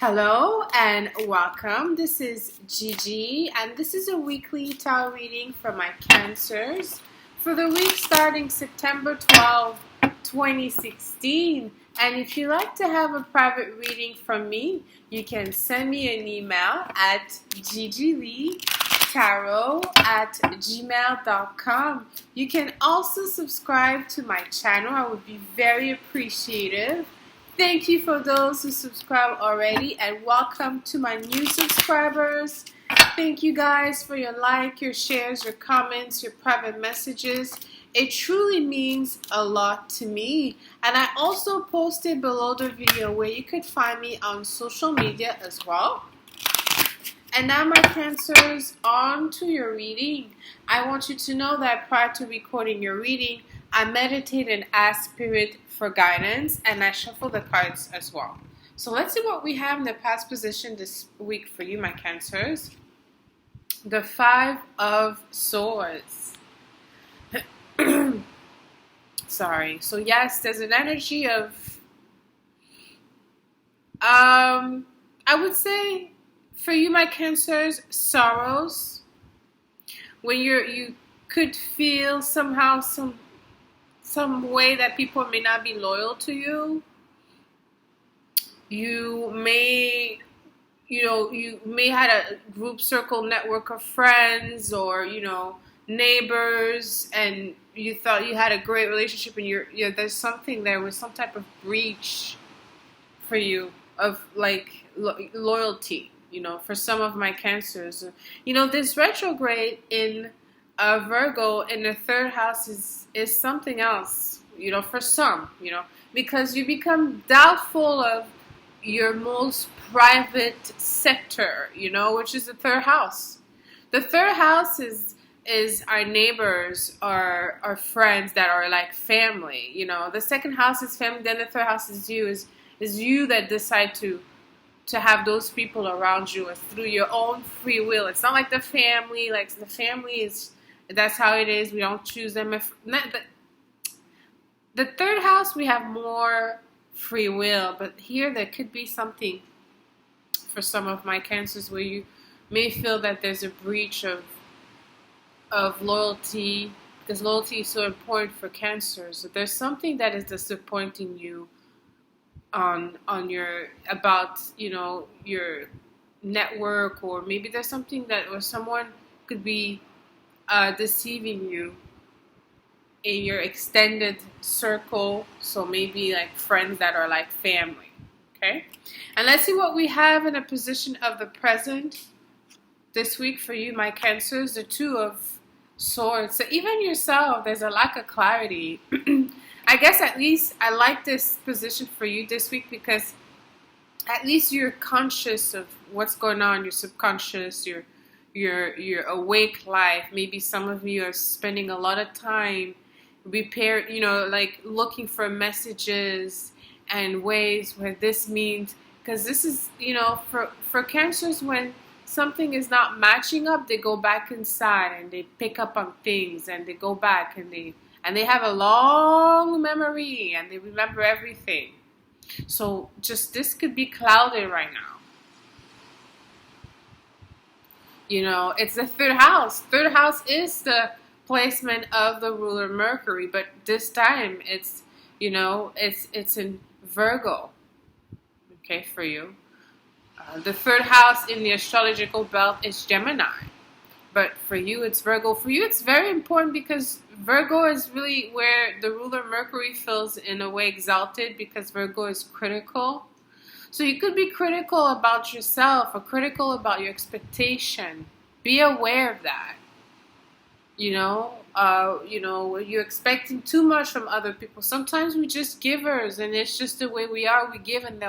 Hello and welcome. This is Gigi, and this is a weekly tarot reading for my Cancers for the week starting September 12, 2016. And if you'd like to have a private reading from me, you can send me an email at gigileetarot@gmail.com. You can also subscribe to my channel. I would be very appreciative. Thank you for those who subscribe already, and welcome to my new subscribers. Thank you guys for your like, your shares, your comments, your private messages. It truly means a lot to me. And I also posted below the video where you could find me on social media as well. And now, my Cancers, on to your reading. I want you to know that prior to recording your reading, I meditate and ask Spirit for guidance, and I shuffle the cards as well. So let's see what we have in the past position this week for you, my Cancers. The Five of Swords. Sorry. So yes, there's an energy of, I would say, for you, my Cancers, sorrows. When you could feel somehow some way that people may not be loyal to you. You may had a group circle network of friends or, neighbors, and you thought you had a great relationship, and there was some type of breach for you of like loyalty, for some of my Cancers. This retrograde in Virgo in the third house is something else, for some, because you become doubtful of your most private sector, which is the third house. The third house is our neighbors, our friends that are like family, The second house is family, then the third house is you that decide to have those people around you through your own free will. It's not like the family, that's how it is. We don't choose them. The third house, we have more free will, but here there could be something for some of my Cancers where you may feel that there's a breach of loyalty, because loyalty is so important for Cancers. So there's something that is disappointing you on your network, or maybe there's something where someone could be deceiving you in your extended circle, so maybe like friends that are like family. Okay, and let's see what we have in a position of the present this week for you, my Cancers. The Two of Swords. So even yourself, there's a lack of clarity. I guess at least I like this position for you this week because at least you're conscious of what's going on, your subconscious, your awake life. Maybe some of you are spending a lot of time looking for messages and ways where this means, because this is, for Cancers, when something is not matching up, they go back inside and they pick up on things, and they go back and they have a long memory and they remember everything. So just this could be clouded right now. It's the third house. Third house is the placement of the ruler Mercury, but this time it's in Virgo. Okay, for you. The third house in the astrological belt is Gemini, but for you it's Virgo. For you it's very important because Virgo is really where the ruler Mercury feels in a way exalted, because Virgo is critical. So you could be critical about yourself or critical about your expectation. Be aware of that. You're expecting too much from other people. Sometimes we're just givers, and it's just the way we are. We give, and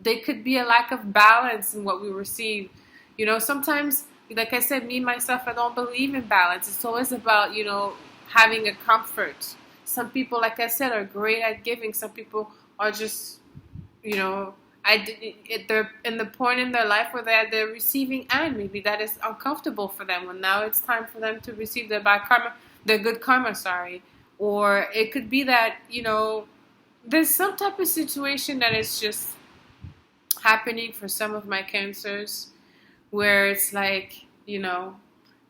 they could be a lack of balance in what we receive. Sometimes, like I said, me, myself, I don't believe in balance. It's always about, having a comfort. Some people, like I said, are great at giving. Some people are just, they're in the point in their life where they're at the receiving end. Maybe that is uncomfortable for them. Well, now it's time for them to receive their good karma, Or it could be that, there's some type of situation that is just happening for some of my Cancers, where it's like,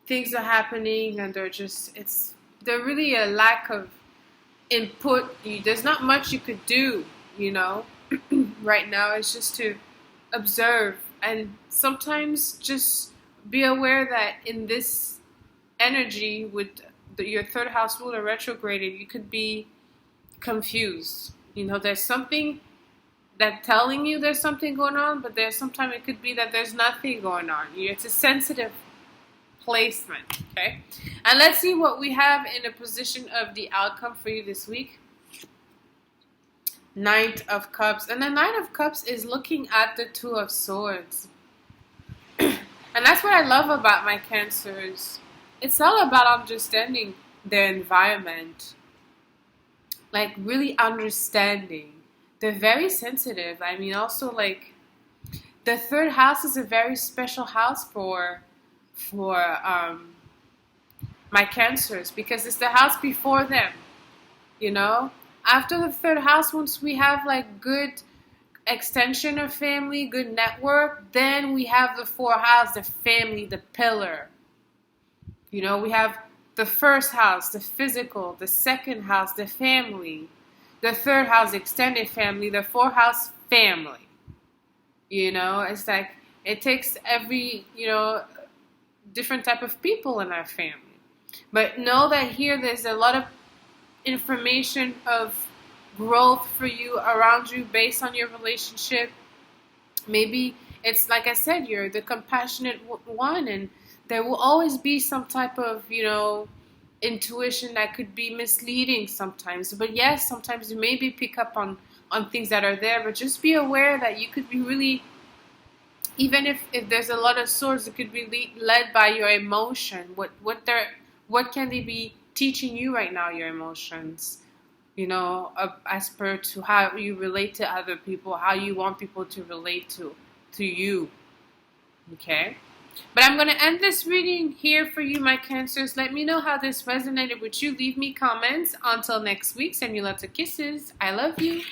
things are happening and they're really a lack of input. There's not much you could do, right now. It's just to observe, and sometimes just be aware that in this energy with your third house ruler retrograded, you could be confused. There's something that telling you there's something going on, but sometimes it could be that there's nothing going on. It's a sensitive placement, okay? And let's see what we have in a position of the outcome for you this week. Knight of Cups. And the Knight of Cups is looking at the Two of Swords. And that's what I love about my Cancers. It's all about understanding their environment. Like really understanding. They're very sensitive. I mean, also like the third house is a very special house for my Cancers, because it's the house before them. After the third house, once we have like good extension of family, good network, then we have the fourth house, the family, the pillar. We have the first house, the physical, the second house, the family, the third house, extended family, the fourth house, family. It's like it takes every, different type of people in our family. But know that here there's a lot of information of growth for you around you based on your relationship. Maybe it's like I said, you're the compassionate one, and there will always be some type of, intuition that could be misleading sometimes. But yes, sometimes you maybe pick up on things that are there, but just be aware that you could be really, even if there's a lot of swords, it could be led by your emotion. What can they be teaching you right now, your emotions? As per to how you relate to other people, how you want people to relate to you. Okay? But I'm going to end this reading here for you, my Cancers. Let me know how this resonated with you. Leave me comments. Until next week, send you lots of kisses. I love you.